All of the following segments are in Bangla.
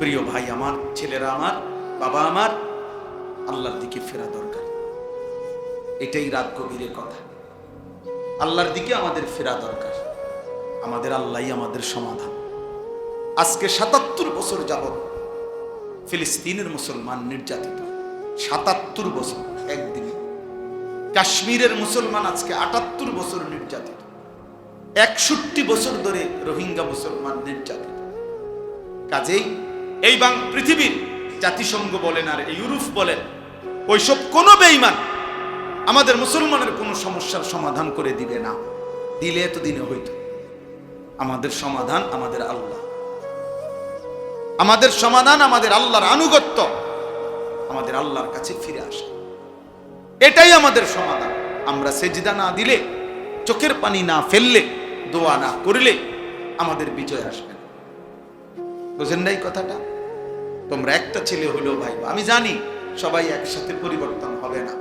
প্রিয় ভাই আমার, ছেলেরা আমার, বাবা আমার, আল্লাহর দিকে ফেরা দরকার। এটাই রাত গভীরের কথা। আল্লাহর দিকে আমাদের ফেরা দরকার। আমাদের আল্লাহই আমাদের সমাধান। আজকে ৭৭ বছর যাবৎ ফিলিস্তিনের মুসলমান নির্যাতিত। ৭৭ বছর একদিন। কাশ্মীরের মুসলমান আজকে ৭৮ বছর নির্যাতিত। ৬১ বছর ধরে রোহিঙ্গা মুসলমান নির্যাতিত। কাজেই এই পৃথিবীর জাতিসংঘ বলেন আর ইউরোপ বলেন, ওইসব কোনো বেঈমান আমাদের মুসলমানের কোনো সমস্যার সমাধান করে দিবে না। দিলে এতদিনে হইতো। আমাদের সমাধান আমাদের আল্লাহ, আমাদের সমাধান আমাদের আল্লাহর আনুগত্য, আমাদের আল্লাহর কাছে ফিরে আসা, এটাই আমাদের সমাধান। আমরা সেজদা না দিলে, চোখের পানি না ফেললে, দোয়া না করলে আমাদের বিজয় আসবে না। বুঝেন নাই কথাটা? তোমরা একটা ছেলে হলেও ভাই, আমি জানি সবাই একসাথে পরিবর্তন হবে না,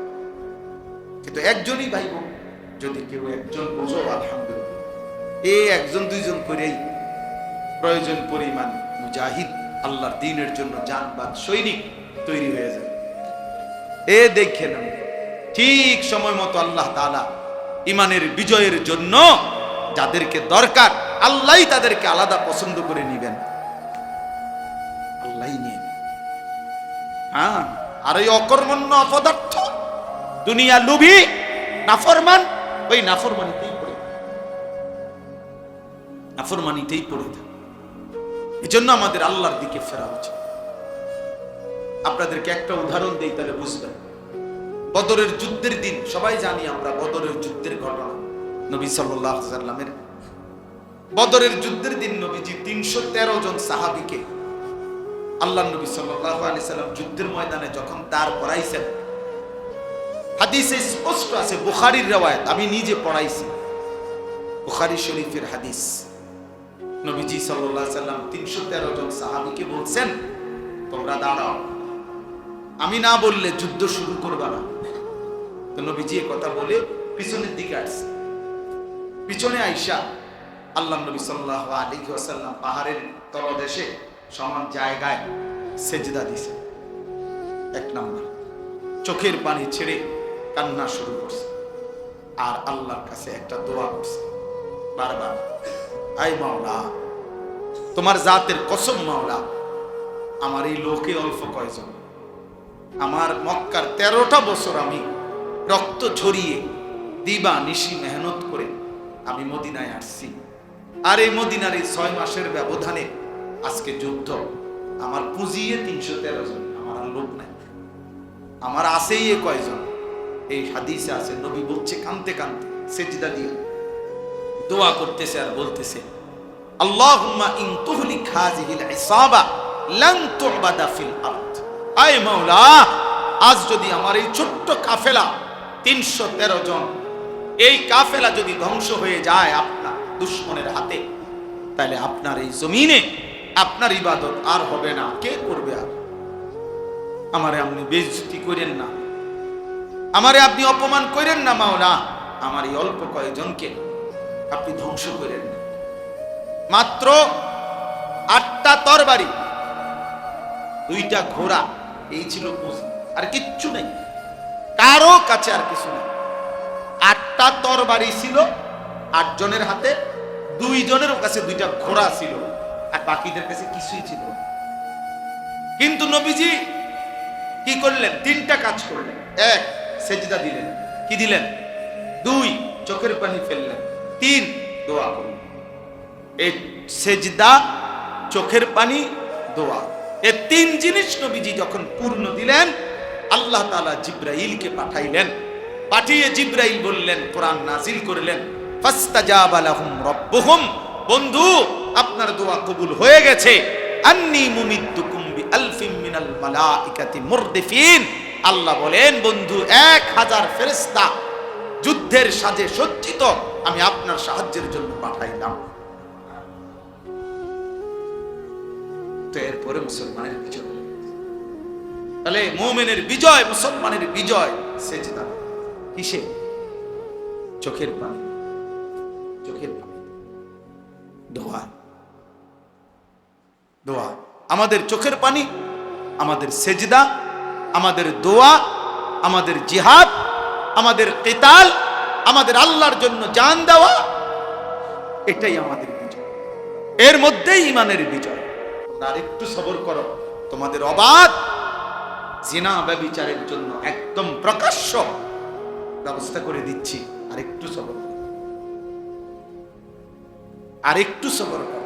কিন্তু একজনই ভাই বোন, যদি কেউ একজন বোঝো আলহামদুলিল্লাহ, এই একজন দুইজন করেই প্রয়োজন পরিমাণ মুজাহিদ, আল্লাহর দ্বীনের জন্য জানবাদ সৈনিক তৈরি হয়ে যায়। এ দেখে না, ঠিক সময় মতো আল্লাহ তাআলা ইমানের বিজয়ের জন্য যাদেরকে দরকার, আল্লাহই তাদেরকে আলাদা পছন্দ করে নিবেন। আল্লাহই নিয়ে, হ্যাঁ। আর এই অকর্মণ্য অপদার্থ দুনিয়া লোভী নাফরমান, ওই নাফরমানিতেই পড়ে থাকে। এই জন্য আমাদের আল্লাহর দিকে ফেরা উচিত। আপনাদেরকে একটা উদাহরণ দেই, তাহলে বুঝবেন। বদরের যুদ্ধের দিন, সবাই জানি আমরা বদরের যুদ্ধের ঘটনা। নবী সাল্লাল্লাহু আলাইহি ওয়াসাল্লামের বদরের যুদ্ধের দিন নবীজি ৩১৩ জন সাহাবীকে আল্লাহ নবী সাল্লাল্লাহু আলাইহি সাল্লাম যুদ্ধের ময়দানে যখন দাঁড় করাইছেন, হাদিসে স্পষ্ট আছে, বুখারীর রওয়ায়াত, আমি নিজে পড়াইছি, বুখারী শরীফের হাদিস। নবীজি সাল্লাল্লাহু আলাইহি সাল্লাম ৩১৩ জন সাহাবীকে বলছেন, তোমরা দাঁড়াও, আমি না বললে যুদ্ধ শুরু করবা না। তো নবীজি এই কথা বলে পিছনের দিকে আসছে। পিছনে আইসা আল্লাহ নবী সাল্লাল্লাহু আলাইহি ওয়াসাল্লাম পাহাড়ের তলদেশে সমান জায়গায় সেজদা দিছে। এক নাম্বার, চোখের পানি ছেড়ে কান্না শুরু করছে, আর আল্লাহর কাছে একটা দোয়া করছে বারবার, আয় মাওলা, তোমার জাতের কসম মাওলা, আমার এই লোকে অল্প কয়জন, আমার মক্কার 13টা বছর আমি রক্ত ঝরিয়ে দিবা নিশি মেহনত করে আমি মদিনায় আসছি, আর এই মদিনার এই 6 মাসের ব্যবধানে আজকে যুদ্ধ, আমার পুঁজিয়ে ৩১৩ জন, আমার আর লোক নাই, আমার আছেই এ কয়জন। এই হাদিসে আছে, নবী বলছে কাঁদতে কাঁদতে, সেজদা দিয়ে দোয়া করতেছে আর বলতেছে, আল্লাহুম্মা ইন তুহলিক হাযিহিল ইসাবা লান তুবাদা ফিল আরদ। আয় মাওলা, আজ যদি আমার এই ছোট্ট কাফেলা ৩১৩ জন, এই কাফেলা যদি ধ্বংস হয়ে যায় আপনার দুশমনের হাতে, তাহলে আপনার এই জমিনে আপনার ইবাদত আর হবে না। কে করবে? আর আমারে আপনি বেইজ্জতি করেন না, আমারে আপনি অপমান করেন না মাওলা, আমার এই অল্প কয়েকজনকে আপনি ধ্বংস করেন না। মাত্র 8টা তরবারি, 2টা ঘোড়া, এই ছিল পুঁজি, আর কিচ্ছু নেই কারো কাছে, আর কিছু নেই। 8টা তরবারি ছিল 8 জনের হাতে, 2 জনের কাছে 2টা ঘোড়া ছিল, আর বাকিদের কাছে কিছুই ছিল না। কিন্তু নবীজি কি করলেন? 3টা কাজ করলেন। 1, সেজদা দিলেন। কি দিলেন? 2, চোখের পানি ফেললেন। 3, দোয়া করলেন। এই সেজদা, চোখের পানি, দোয়া, এই 3 জিনিস নবীজি যখন পূর্ণ দিলেন, আল্লাহ তাআলা জিবরাইলকে পাঠাইলেন। পাঠিয়ে জিবরাইল বললেন, কোরআন নাজিল করলেন, ফাস্তাজাবা লাহুম রাব্বুহুম, বন্ধু আপনার দোয়া কবুল হয়ে গেছে। আন্নী মুমিদ্দুকুম বিআলফিম মিনাল মালাইকাতি মুরদিফিন, আল্লাহ বলেন, বন্ধু 1000 ফেরেশতা যুদ্ধের সাজে সজ্জিত আমি আপনার সাহায্যের জন্য পাঠাইলাম। তো এরপরে মুসলমানের বিজয়। তাহলে মুমিনের বিজয়, মুসলমানের বিজয় সেজদা। কিসে? চোখের পানি, দোয়া, দোয়া। আমাদের চোখের পানি, আমাদের সেজদা, আমাদের দোয়া, আমাদের জিহাদ, আমাদের কিতাল, আমাদের আল্লাহর জন্য জান দেওয়া, এটাই আমাদের বিজয়। এর মধ্যেই ঈমানের বিজয়। আর একটু সবর করো, তোমাদের অবাধ জিনা ব্যভিচারের জন্য একদম প্রকাশ্য ব্যবস্থা করে দিচ্ছি। আর একটু সবর করো, আর একটু সবর করো।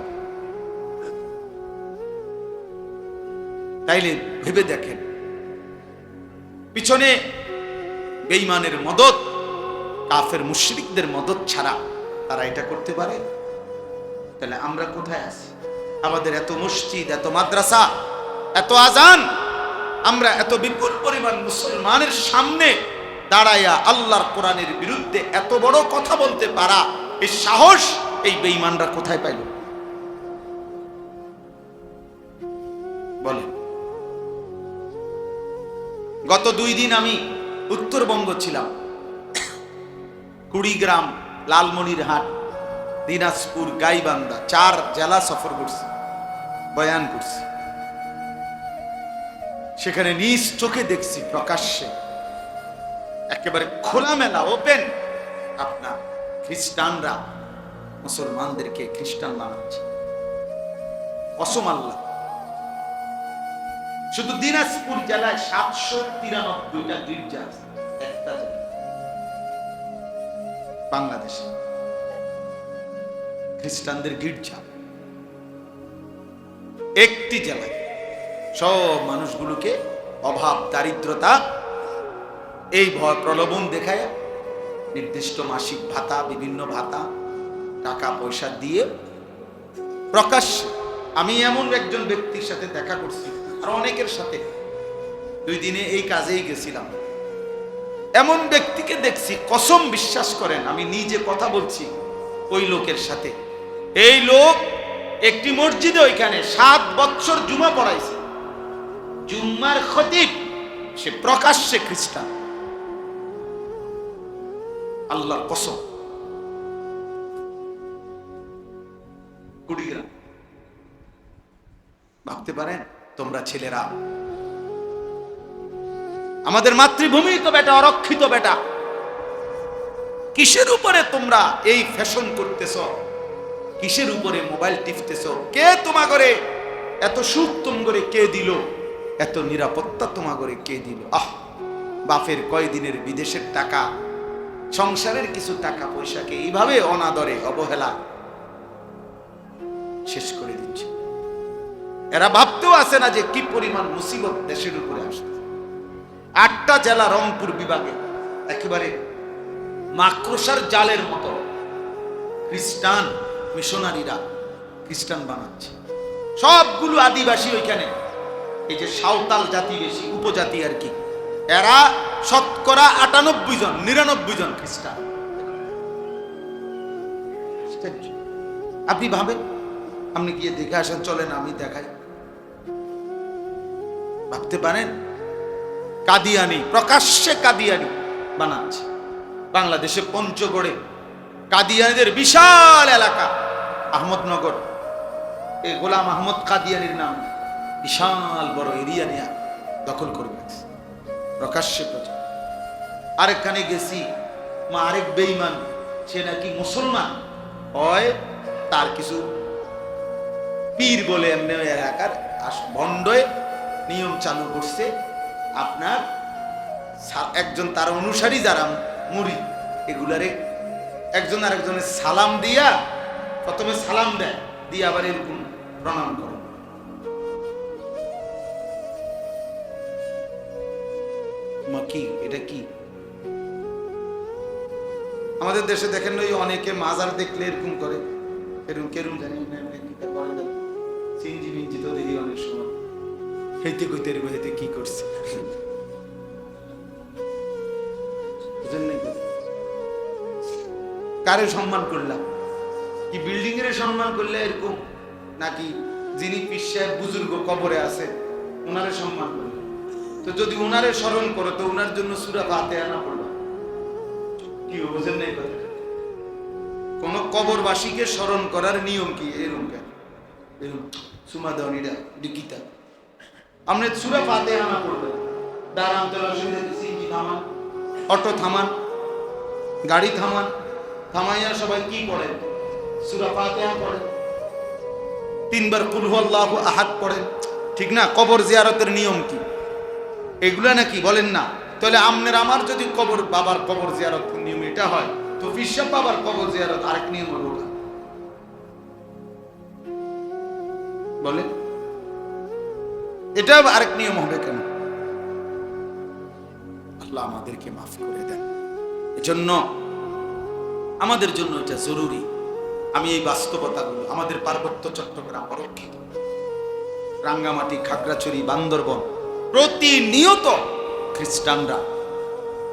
তাইলে ভেবে দেখেন, পিছনে বেঈমানের মদদ, কাফের মুশরিকদের মদদ ছাড়া তারা এটা করতে পারে? তাহলে আমরা কোথায় আছি? আমাদের এত মসজিদ, এত মাদ্রাসা, এত আজান, আমরা এত বিপুল পরিমাণ মুসলমানের সামনে দাঁড়াইয়া আল্লাহর কোরআনের বিরুদ্ধে এত বড় কথা বলতে পারা, এই সাহস এই বেঈমানরা কোথায় পাইল? বলেন। গত 2 দিন আমি উত্তরবঙ্গ ছিলাম, কুড়িগ্রাম, লালমনিরহাট, দিনাজপুর, গাইবান্ধা, 4 জেলা সফর করছি, বয়ান করছি। সেখানে নিজ চোখে দেখছি প্রকাশ্যে একেবারে খোলামেলা ওপেন আপনার খ্রিস্টানরা মুসলমানদেরকে খ্রিস্টান বানাচ্ছে। কসম আল্লাহ, শুধু দিনাজপুর জেলায় 793টা গির্জা আছে, একটা জেলা বাংলাদেশে খ্রিস্টানদের গির্জা একটি জেলায়। সব মানুষগুলোকে অভাব, দারিদ্রতা, এই ভয় প্রলোভন দেখায় নির্দিষ্ট মাসিক ভাতা, বিভিন্ন ভাতা, টাকা পয়সা দিয়ে প্রকাশ্যে। আমি এমন একজন ব্যক্তির সাথে দেখা করছি, আর অনেকের সাথে 2 দিনে এই কাজেই গেছিলাম। এমন ব্যক্তিকে দেখছি, কসম বিশ্বাস করেন, আমি নিজে কথা বলছি ওই লোকের সাথে। এই লোক একটি মসজিদে ওইখানে 7 বছর জুমা পড়াইছে, জুম্মার খতিব, সে প্রকাশ্যে খ্রিস্টান। আল্লাহর কসম। কুড়িগ্রাম, ভাবতে পারেন তোমরা ছেলেরা, আমাদের মাতৃভূমি তো বেটা, অরক্ষিত বেটা, কিসের উপরে তোমরা এই ফ্যাশন করতেছ? কিসের উপরে মোবাইল টিপতেছ? কে তোমা করে এত সুখ তুম করে কে দিল? এত নিরাপত্তা তোমা করে কে দিল? বাপের কয়দিনের বিদেশের টাকা, সংসারের কিছু টাকা পয়সাকে এইভাবে অনাদরে, অবহেলা শেষ করে দিচ্ছে। এরা ভাবতেও আসে না যে কি পরিমাণ মুসিবত দেশের উপরে আসছে। 8টা জেলা রংপুর বিভাগে একেবারে মাকড়সার জালের মতো খ্রিস্টান মিশনারিরা খ্রিস্টান বানাচ্ছে। সবগুলো আদিবাসী ওইখানে, এই যে সাঁওতাল জাতি, বেশি উপজাতি আর কি, এরা শতকরা 98 জন, 99 জন খ্রিস্টান। আপনি ভাবেন, আপনি গিয়ে দেখে আসেন, চলেন আমি দেখাই। ভাবতে পারেন, কাদিয়ানি, প্রকাশ্যে কাদিয়ানি বানাচ্ছে। বাংলাদেশে পঞ্চগড়ে কাদিয়ানিদের বিশাল এলাকা, আহমদনগর, এই গোলাম আহমদ কাদিয়ানির নাম, বিশাল বড় এরিয়া নিয়ে দখল করে গেছে প্রকাশ্যে প্রচার। আরেকখানে গেছি, আরেক বেঈমান, সে নাকি মুসলমান হয়, তার কিছু পীর বলে এমনি এলাকার ভণ্ডয়ে নিয়ম চালু করছে। আপনার একজন তার অনুসারী যারা মুরিদ, এগুলারে একজন আরেকজনের সালাম দিয়া, প্রথমে সালাম দেয়, দিয়ে আবার এরকম প্রণাম করে। কি এটা কি? আমাদের দেশে দেখেন ওই অনেকে মাজার দেখলে এরকম করে, এরকম কেরম জানি চিনজি মিঞ্জি তো দেখি অনেক সময়, হেঁটে কইতে হেঁটে কি করছে। কারে সম্মান করলাম? কি বিল্ডিং এর সম্মান করলে এরকম, নাকি যিনি পীর সাহেব বুজুর্গ কবরে আছে ওনারে সম্মান করলে? তো যদি ওনারে স্মরণ করো তো ওনার জন্য সূরা ফাতিহা না পড়বা, কি বুঝেন নাই কথা? কোন কবরবাসীকে স্মরণ করার নিয়ম কি? এরকম কেন? এরকম সুমা দেওয়ানিরা ডিকিতা আপনি সূরা ফাতিহা না পড়বেন, দাঁড়ান তেলা শুনে সিএনজি থামান, অটো থামান, গাড়ি থামান, থামাইয়া সবাই কি পড়েন? সূরা ফাতিহা পড়েন, 3 বার কুল হুয়াল্লাহু আহাদ পড়েন, ঠিক না? কবর জিয়ারতের নিয়ম কি এগুলা নাকি বলেন না? তাহলে আমনের আমার যদি কবর বাবার কবর জিয়ারত নিয়ম এটা হয়, তো ফিরসাব বাবার কবর জিয়ারত আরেক নিয়ম হলো না? বলে এটা আরেক নিয়ম হবে কেন? আল্লাহ আমাদেরকে মাফ করে দেন। এজন্য আমাদের জন্য এটা জরুরি। আমি এই বাস্তবতাগুলো, আমাদের পার্বত্য চট্টগ্রাম অরক্ষিত, রাঙ্গামাটি, খাগড়াছড়ি, বান্দরবন, প্রতিনিয়ত খ্রিস্টানরা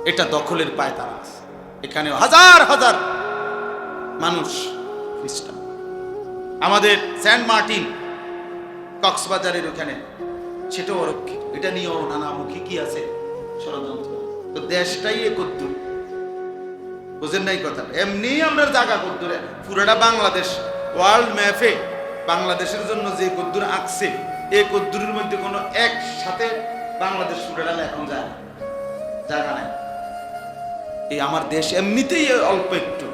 এটা দখলের পায়তারা আছে। এখানে হাজার হাজার মানুষ খ্রিস্টান। আমাদের সেন্ট মার্টিন কক্সবাজারের ওখানে সেটাও অরক্ষিত। এটা নিয়েও নানামুখী কি আছে ষড়যন্ত্র। তো দেশটাই একত্র, বুঝেন নাই কথা? এমনি আমরা জায়গা কদ্দুরে পুরোটা বাংলাদেশ ওয়ার্ল্ড ম্যাপে বাংলাদেশের জন্য যে কদ্দুর আঁকছে, এই কদ্দুরের মধ্যে কোনো একসাথে বাংলাদেশ পুরোটা এখন যায় না, জায়গা নাই। এই আমার দেশ এমনিতেই অল্প একটু,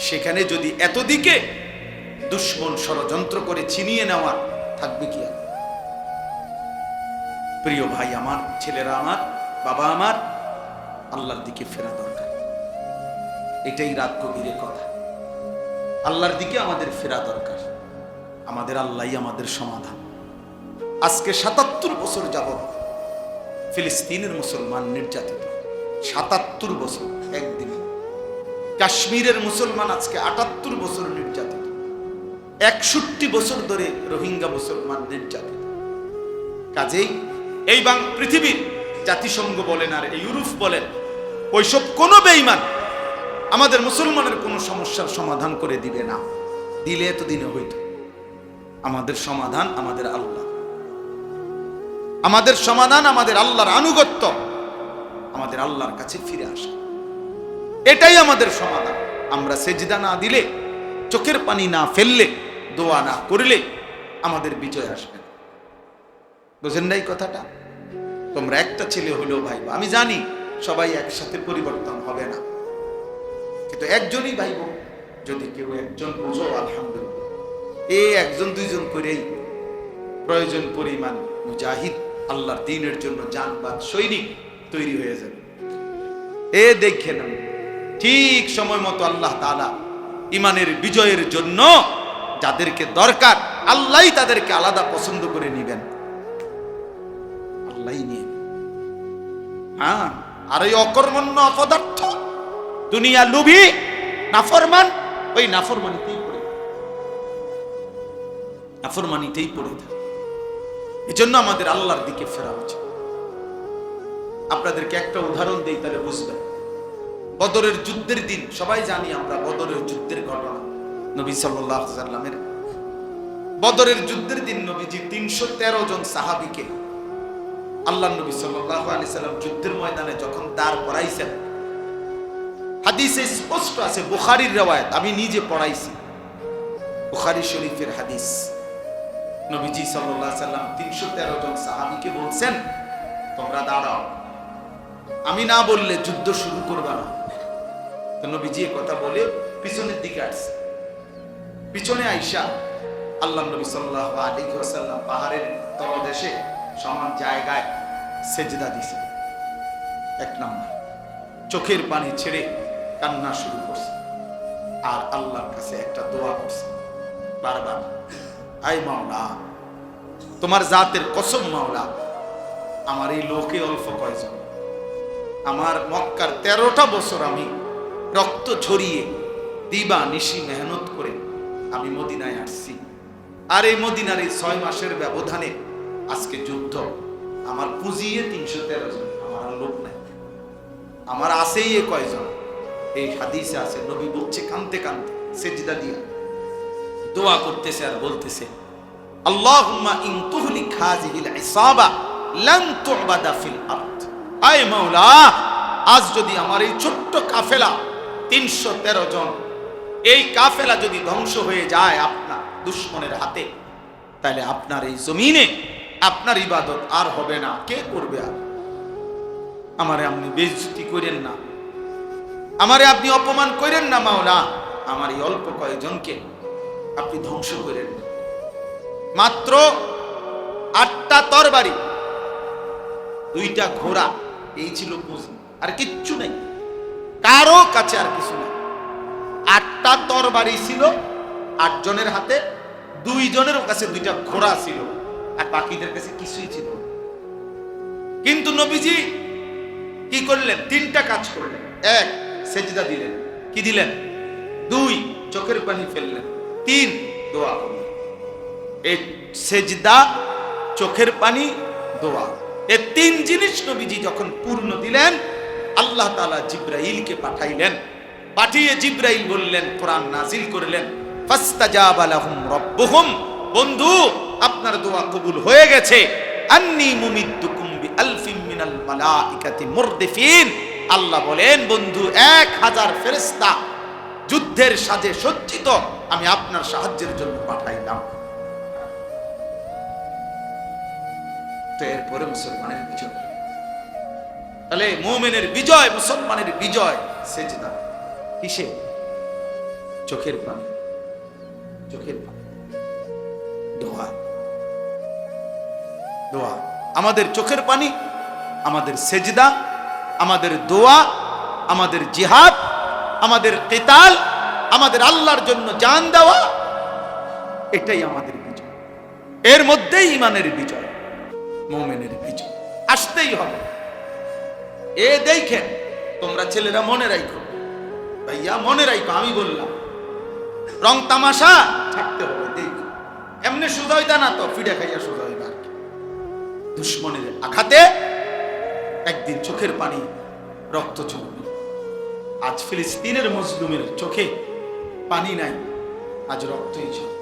সেখানে যদি এতদিকে দুশ্মন ষড়যন্ত্র করে ছিনিয়ে নেওয়া থাকবে কি? প্রিয় ভাই আমার, ছেলেরা আমার, বাবা আমার, আল্লাহর দিকে ফেরা দরকার। এটাই রাত গভীরের কথা। আল্লাহর দিকে আমাদের ফেরা দরকার। আমাদের আল্লাহই আমাদের সমাধান। আজকে ৭৭ বছর যাবত ফিলিস্তিনের মুসলমান নির্যাতিত, ৭৭ বছর একদিনে। কাশ্মীরের মুসলমান আজকে ৭৮ বছর নির্যাতিত, ৬১ বছর ধরে রোহিঙ্গা মুসলমান নির্যাতিত। কাজেই এই পৃথিবীর জাতিসংঘ বলেন আর ইউরোপ বলেন, ওইসব কোন বেঈমান আমাদের মুসলমানের কোন সমস্যার সমাধান করে দিবে না। দিলে এত দিনে হইত। আমাদের সমাধান আমাদের আল্লাহ, আমাদের সমাধান আমাদের আল্লাহর আনুগত্য, আমাদের আল্লাহর কাছে ফিরে আসা, এটাই আমাদের সমাধান। আমরা সেজদা না দিলে, চোখের পানি না ফেললে, দোয়া না করলে আমাদের বিজয় আসবে না। বুঝেন নাই কথাটা? তোমরা একটা ছেলে হলেও ভাই, আমি জানি সবাই একসাথে পরিবর্তন হবে না, কিন্তু একজনই ভাই বোন, যদি কেউ একজন বুঝো আলহামদুলিল্লাহ, এই একজন দুইজন করেই প্রয়োজন পরিমাণ মুজাহিদ, আল্লাহর দ্বীনের জন্য জানবাদ সৈনিক তৈরি হয়ে যাবে। এ দেখেন ঠিক সময় মতো আল্লাহ তাআলা ইমানের বিজয়ের জন্য যাদেরকে দরকার, আল্লাহই তাদেরকে আলাদা পছন্দ করে নিবেন, আল্লাহই নিয়ে। হ্যাঁ, আর এই অকর্মণ্য অপদার্থ দুনিয়া লুভি নাফরমান, ওই নাফরমানিতেই পড়ে থাকে। এজন্য আমাদের আল্লাহর দিকে ফেরা উচিত। আপনাদেরকে একটা উদাহরণ দেই, তাহলে বুঝবেন। বদরের যুদ্ধের দিন সবাই জানি আমরা, বদরের যুদ্ধের ঘটনা। নবী সাল্লাল্লাহু আলাইহি ওয়াসাল্লামের বদরের যুদ্ধের দিন নবীজি ৩১৩ জন সাহাবীকে আল্লাহ নবী সাল্লাল্লাহু আলাইহি সাল্লাম যুদ্ধের ময়দানে যখন দাঁড় করাইছেন, হাদিসে স্পষ্ট আছে, বুখারীর রওয়ায়াত, আমি নিজে পড়াইছি, বুখারী শরীফের হাদিস। নবীজি সাল্লাল্লাহু আলাইহি সাল্লাম ৩১৩ জন সাহাবীকে বলছেন, তোমরা দাঁড়াও, আমি না বললে যুদ্ধ শুরু করবা না। তো নবীজি এই কথা বলে পিছনের দিকে আসছে। পিছনে আইসা আল্লাহ নবী সাল্লাল্লাহু আলাইহি ওয়াসাল্লাম পাহাড়ের তলদেশে সমান জায়গায় সেজদা দিয়েছেন। এক নাম্বার, চোখের পানি ছেড়ে কান্না শুরু করছে, আর আল্লাহর কাছে একটা দোয়া করছে বারবার, আয় মাওলা, তোমার জাতের কসম মাওলা, আমার এই লোকে অল্প কয়জন, আমার মক্কার 13টা বছর আমি রক্ত ঝরিয়ে দিবা নিশি মেহনত করে আমি মদিনায় আসছি, আর এই মদিনার এই 6 মাসের ব্যবধানে আজকে যুদ্ধ, আমার পুঁজিয়ে 313 জন, আমার আর লোক নাই, আমার আছেই এ কয়জন। এই হাদিসে আছে, নবী বলছে কাঁদতে কাঁদতে, সেজদা দিয়া দোয়া করতেছে আর বলতেছে, আল্লাহুম্মা ইন তুহলিক হাযিহিল ইসাবা লান তু'বাদা ফিল আরদ। আয় মাওলা, আজ যদি আমার এই ছোট্ট কাফেলা 313 জন, এই কাফেলা যদি ধ্বংস হয়ে যায় আপনার দুশমনের হাতে, তাহলে আপনার এই জমিনে আপনার ইবাদত আর হবে না। কে করবে? আর আমারে আপনি বেইজ্জতি করেন না, আমারে আপনি অপমান করেন না মাওলা। আমার এই অল্প কয়েকজনকে আপনি ধ্বংস করেন না। মাত্র 8টা তরবারি, 2টা ঘোড়া, এই ছিল পুঁজি, আর কিচ্ছু নেই কারো কাছে, আর কিছু নেই। 8টা তরবারি ছিল 8 জনের হাতে, 2 জনের কাছে 2টা ঘোড়া ছিল, আর বাকিদের কাছে কিছুই ছিল। কিন্তু নবীজি কি করলেন? 3টা কাজ করলেন। 1, সেজদা দিলেন। কি দিলেন? 2, চোখের পানি ফেললেন। 3, দোয়া করলেন। এই সেজদা, চোখের পানি, দোয়া, এই 3 জিনিস নবীজি যখন পূর্ণ দিলেন, আল্লাহ তাআলা জিবরাইলকে পাঠাইলেন। পাঠিয়ে জিবরাইল বললেন, কোরআন নাজিল করলেন, ফাস্তাজাবা লাহুম রাব্বুহুম, বন্ধু আপনার দোয়া কবুল হয়ে গেছে। আন্নী মুমিদ্দুকুম বিআলফিন মিনাল মালাইকাতি মুরদিফিন, আল্লাহ বলেন, বন্ধু 1000 ফেরেশতা যুদ্ধের সাজে সজ্জিত আমি আপনার সাহায্যের জন্য পাঠাইলাম। তো এরপরে মুসলমানের বিজয়। তাহলে মুমিনের বিজয়, মুসলমানের বিজয় সেজদা। কিসে? চোখের পানি, চোখের পানি, দোয়া, দোয়া। আমাদের চোখের পানি, আমাদের সেজদা, আমাদের দোয়া, আমাদের জিহাদ, আমাদের কিতাল, আমাদের আল্লাহর জন্য জান দেওয়া, এটাই আমাদের বিজয়। এর মধ্যেই ঈমানের বিজয়, মুমিনের বিজয় আসতেই হবে। এ দেখেন, তোমরা ছেলেরা মনে রাখো, ভাইয়া মনে রাখো, আমি বললাম রং তামাশা থাকতে হবে। দেখো এমনি সোজা হইতা না তো, ফিডা খাইয়া সোজা হইবা আর কি। দুশ্মনের আঘাতে একদিন চোখের পানি, রক্ত চলবে। আজ ফিলিস্তিনের মজলুমের চোখে পানি নাই, আজ রক্তই চলবে।